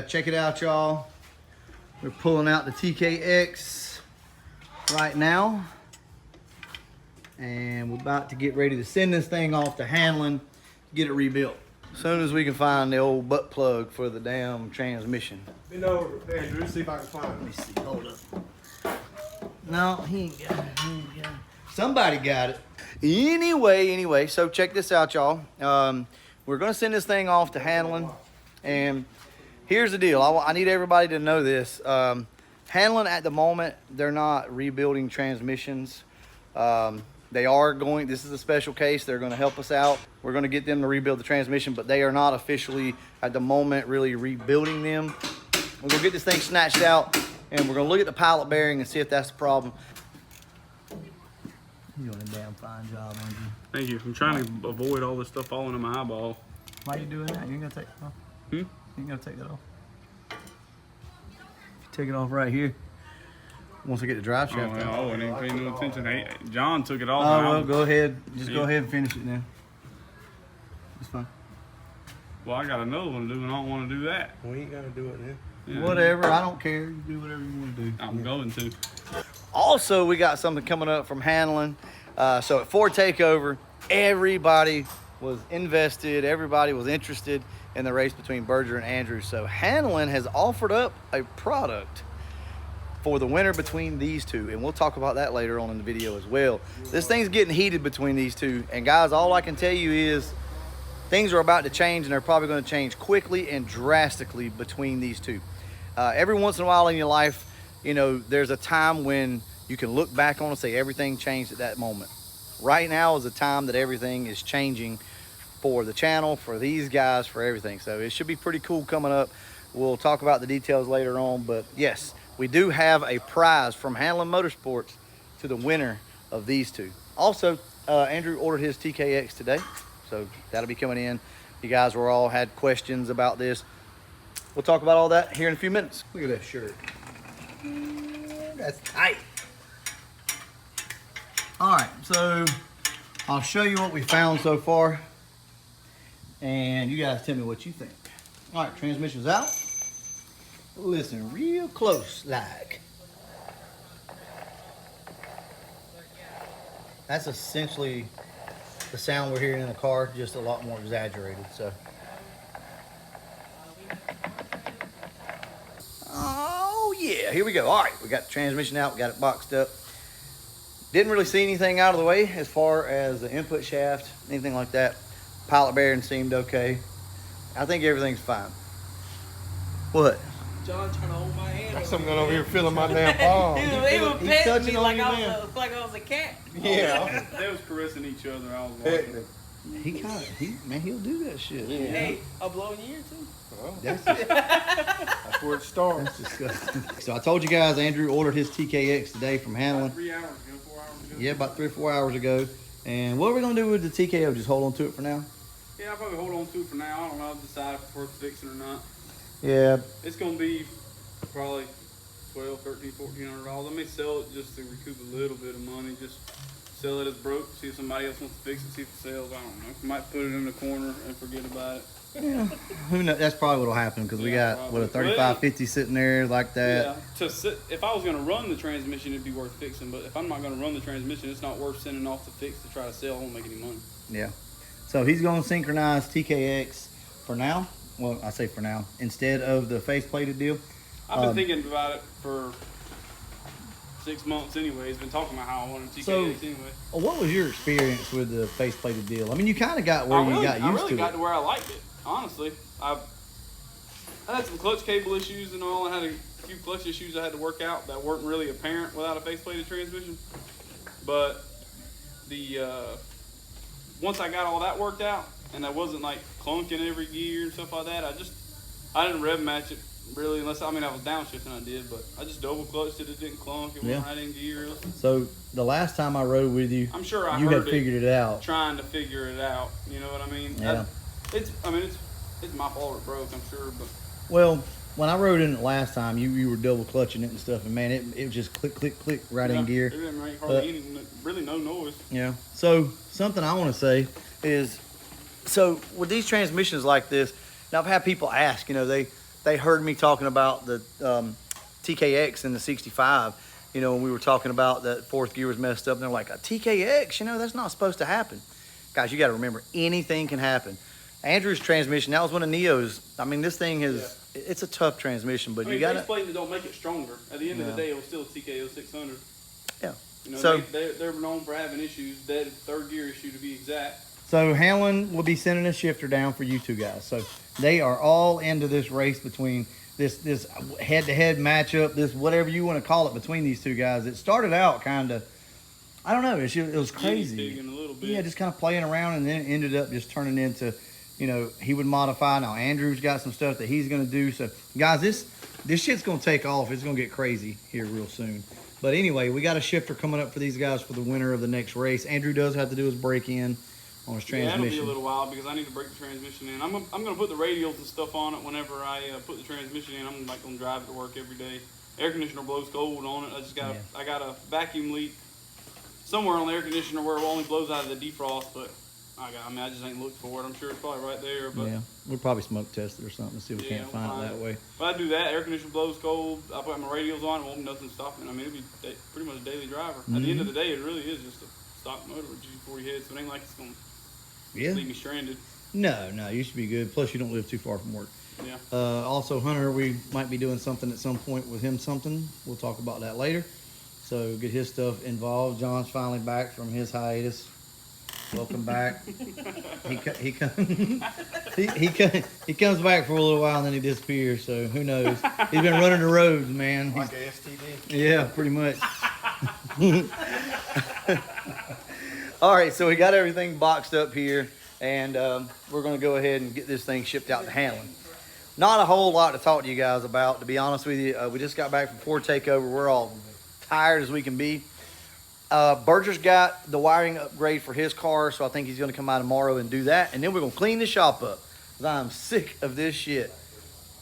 check it out, y'all. We're pulling out the TKX right now. And we're about to get ready to send this thing off to Handling to get it rebuilt. As soon as we can find the old butt plug for the damn transmission. Bend over, Andrew, see if I can find it. Let me see, hold up. No, he ain't got it. He ain't got it. Somebody got it. Anyway, so check this out, y'all. We're gonna send this thing off to Handling. And here's the deal. I need everybody to know this. Handling at the moment, they're not rebuilding transmissions. They are going, this is a special case, they're gonna help us out. We're gonna get them to rebuild the transmission, but they are not officially, at the moment, really rebuilding them. We're gonna get this thing snatched out, and we're gonna look at the pilot bearing and see if that's the problem. You're doing a damn fine job, aren't you? Thank you. I'm trying to avoid all this stuff falling in my eyeball. Why are you doing that? You ain't gonna take it off. You ain't gonna take that off. If you take it off right here, once I get the drive shaft out. Oh, I didn't pay no attention. Hey, John took it off. Oh, well, go ahead. Just go ahead and finish it now. It's fine. Well, I got another one to do, and I don't want to do that. We ain't gonna do it then. Yeah. Whatever. I don't care. You do whatever you want to do. I'm going to. Also, we got something coming up from Handling. So at Ford Takeover, everybody was invested. Everybody was interested in the race between Berger and Andrews. So Handling has offered up a product for the winner between these two, and we'll talk about that later on in the video as well. This thing's getting heated between these two, and guys, all I can tell you is things are about to change, and they're probably going to change quickly and drastically between these two. Every once in a while in your life, you know, there's a time when you can look back on and say everything changed at that moment. Right now is a time that everything is changing for the channel, for these guys, for everything. So it should be pretty cool coming up. We'll talk about the details later on, but yes, we do have a prize from Handling Motorsports to the winner of these two. Also, Andrew ordered his TKX today, so that'll be coming in. You guys were all had questions about this. We'll talk about all that here in a few minutes. Look at that shirt. That's tight. All right, so I'll show you what we found so far, and you guys tell me what you think. All right, transmission's out. Listen real close, like. That's essentially the sound we're hearing in the car, just a lot more exaggerated, so. Oh yeah, here we go. All right, we got the transmission out, we got it boxed up. Didn't really see anything out of the way as far as the input shaft, anything like that. Pilot bearing seemed okay. I think everything's fine. What? John trying to hold my hand. Got something over here feeling my damn palm. He was petting touching me on like you, I was a cat. Yeah. They was caressing each other. I was watching. He'll do that shit. Yeah. Hey, I'm blowing your ear too. Well, That's that's where it starts. That's disgusting. So I told you guys, Andrew ordered his TKX today from Handling. 3 hours ago, 4 hours ago. Yeah, about 3 or 4 hours ago. And what are we gonna do with the TKO? Just hold on to it for now? Yeah, I'll probably hold on to it for now. I don't know. I'll decide if it's worth fixing or not. Yeah. It's gonna be probably $1,200, $1,300, $1,400. I may sell it just to recoup a little bit of money. Just sell it as broke. See if somebody else wants to fix it. See if it sells. I don't know. Might put it in the corner and forget about it. Yeah. Who knows? That's probably what'll happen because we got probably. what a 3550 sitting there like that. Yeah. If I was gonna run the transmission, it'd be worth fixing. But if I'm not gonna run the transmission, it's not worth sending off to fix to try to sell. I won't make any money. Yeah. So he's gonna synchronize TKX for now. Well, I say for now instead of the face-plated deal. I've been thinking about it for 6 months anyway. He's been talking about how I wanted TKX anyway. What was your experience with the face-plated deal? I mean, you kind of got where you got used I really to got it. to where I liked it. Honestly, I had some clutch cable issues and all. I had a few clutch issues I had to work out that weren't really apparent without a face-plated transmission. But once I got all that worked out and I wasn't like clunking every gear and stuff like that, I didn't rev match it really unless I was downshifting. I did, but I just double clutched it. It didn't clunk. It wasn't right in gear. So the last time I rode with you, I'm sure you had figured it out. Trying to figure it out. You know what I mean? Yeah. It's my fault it broke, I'm sure, but Well, when I rode in it last time, you were double clutching it and stuff, and man, it was just click, click, click right in gear. It didn't make hardly really no noise. Yeah. So something I want to say is, so with these transmissions like this, now I've had people ask, you know, they they heard me talking about the TKX and the 65. You know, when we were talking about that fourth gear was messed up, and they're like, a TKX, you know, that's not supposed to happen. Guys, you got to remember, anything can happen. Andrew's transmission, that was one of Neo's. I mean, this thing is, it's a tough transmission, but I mean, you got to. base plate don't make it stronger. At the end of the day, it was still a TKO 600. Yeah. You know, So they're known for having issues. That third gear issue, to be exact. So Hamlin will be sending a shifter down for you two guys. So they are all into this race between this head-to-head matchup, this whatever you want to call it between these two guys. It started out kind of, I don't know, it was crazy. Digging a little bit. Yeah, just kind of playing around, and then it ended up just turning into, you know, he would modify. Now Andrew's got some stuff that he's going to do. So guys, this shit's going to take off. It's going to get crazy here real soon. But anyway, we got a shifter coming up for these guys for the winner of the next race. Andrew does have to do his break in on his transmission. Yeah, it'll be a little while because I need to break the transmission in. I'm gonna put the radials and stuff on it whenever I put the transmission in. I'm like gonna drive it to work every day. Air conditioner blows cold on it. I got a vacuum leak somewhere on the air conditioner where it only blows out of the defrost, but I just ain't looked for it. I'm sure it's probably right there. But yeah, we'll probably smoke test it or something. See if we can't find it that way. But I do that. Air conditioner blows cold. I put my radials on. It won't be nothing stopping. I mean, it'll be pretty much a daily driver. At the end of the day, it really is just a stock motor with G40 heads. So it ain't like it's gonna leave me stranded. No, you should be good. Plus, you don't live too far from work. Yeah. Also, Hunter, we might be doing something at some point with him. We'll talk about that later. So get his stuff involved. John's finally back from his hiatus. Welcome back. he comes back for a little while and then he disappears. So who knows? He's been running the roads, man. Like a STD. Yeah, pretty much. All right, so we got everything boxed up here, and we're going to go ahead and get this thing shipped out to Hanlon. Not a whole lot to talk to you guys about, to be honest with you. We just got back from Ford Takeover. We're all tired as we can be. Berger's got the wiring upgrade for his car, so I think he's going to come out tomorrow and do that, and then we're going to clean the shop up, because I'm sick of this shit.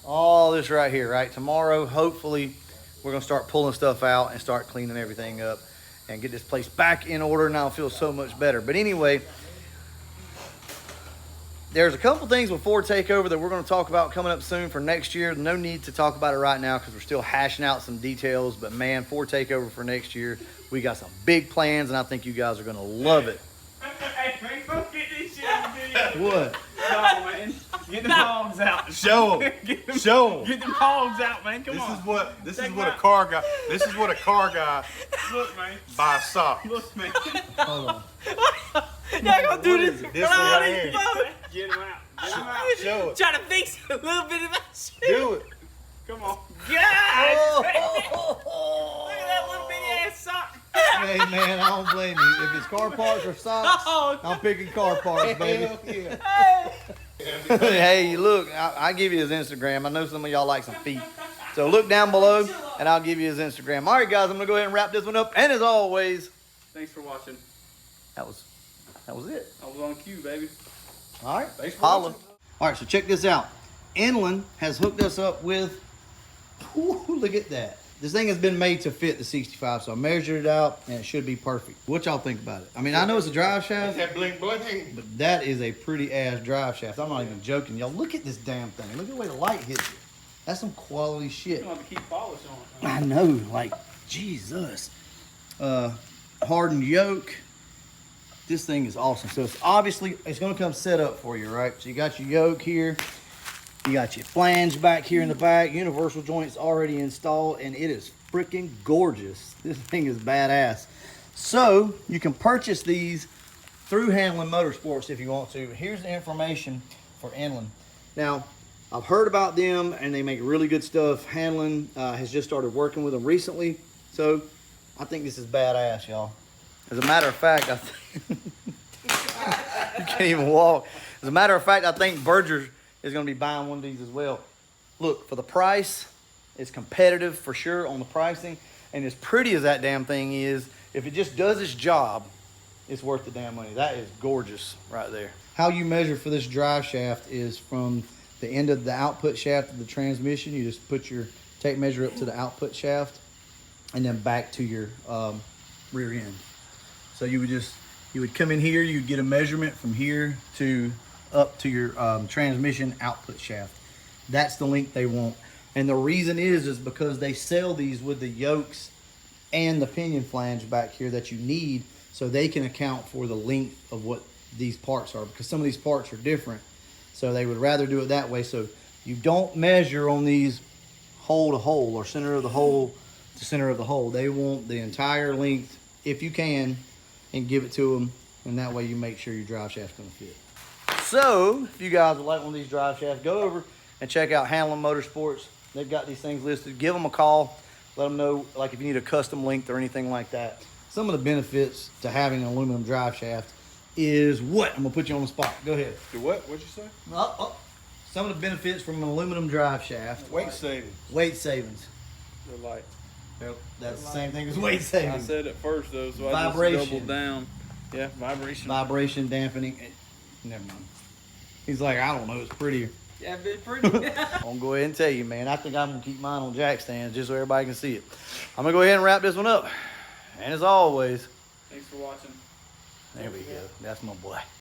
All this right here, right? Tomorrow, hopefully, we're going to start pulling stuff out and start cleaning everything up and get this place back in order, and I'll feel so much better. But anyway, there's a couple things with Ford Takeover that we're going to talk about coming up soon for next year. No need to talk about it right now because we're still hashing out some details. But man, Ford Takeover for next year, we got some big plans, and I think you guys are going to love it. Hey, man, go get this shit in the video. What? No, man. Get the hogs out. Show them. Show them. Get them hogs out, man. Come This on. is what a car guy. This is what a car guy Look, man. buys socks. Look, man. Hold on. Y'all gonna do this? This one right here. Get him out. Get him out. Show it. Trying to fix a little bit of my shit. Do it. Come on. God! Oh. Look at that little bitty ass sock. Hey, man, I don't blame you. If it's car parts or socks, Oh, I'm picking car parts, baby. Hell yeah. hey. Hey, look, I'll give you his Instagram. I know some of y'all like some feet. So look down below, and I'll give you his Instagram. All right, guys, I'm going to go ahead and wrap this one up. And as always, Thanks for watching. that was it. I was on cue, baby. All right, Thanks for holla. watching. All right, so check this out. Inland has hooked us up with, look at that. This thing has been made to fit the 65, so I measured it out, and it should be perfect. What y'all think about it? I mean, I know it's a drive shaft, That bling bling. but that is a pretty ass drive shaft. I'm not even joking. Y'all, look at this damn thing. Look at the way the light hits it. That's some quality shit. You're going to have to keep polish on it. I know, like, Jesus. Hardened yoke. This thing is awesome. So it's obviously, it's going to come set up for you, right? So you got your yoke here. You got your flange back here in the back. Universal joints already installed, and it is freaking gorgeous. This thing is badass. So you can purchase these through Hanlon Motorsports if you want to. Here's the information for Inland. Now, I've heard about them, and they make really good stuff. Hanlon has just started working with them recently, so I think this is badass, y'all. As a matter of fact, I think you can't even walk. As a matter of fact, I think Berger is going to be buying one of these as well. Look, for the price, it's competitive for sure on the pricing, and as pretty as that damn thing is, if it just does its job, it's worth the damn money. That is gorgeous right there. How you measure for this drive shaft is from the end of the output shaft of the transmission. You just put your tape measure up to the output shaft and then back to your rear end. So you would come in here, you would get a measurement from here to up to your transmission output shaft. That's the length they want. And the reason is because they sell these with the yokes and the pinion flange back here that you need, so they can account for the length of what these parts are, because some of these parts are different. So they would rather do it that way. So you don't measure on these hole to hole or center of the hole to center of the hole. They want the entire length, if you can, and give it to them. And that way you make sure your drive shaft's gonna fit. So if you guys would like one of these drive shafts, go over and check out Hanlon Motorsports. They've got these things listed. Give them a call. Let them know, like, if you need a custom length or anything like that. Some of the benefits to having an aluminum drive shaft is what? I'm gonna put you on the spot. Go ahead. Do what? What'd you say? Some of the benefits from an aluminum drive shaft. Weight savings. Weight savings. They're light. Yep, that's the same thing as weight I savings. said it first though, so I Vibration. just doubled down. Yeah, vibration. Vibration dampening. Never mind. He's like, I don't know, it's prettier. Yeah, been pretty. I'm gonna go ahead and tell you, man. I think I'm gonna keep mine on jack stands just so everybody can see it. I'm gonna go ahead and wrap this one up. And as always, Thanks for watching. there we go. That's my boy.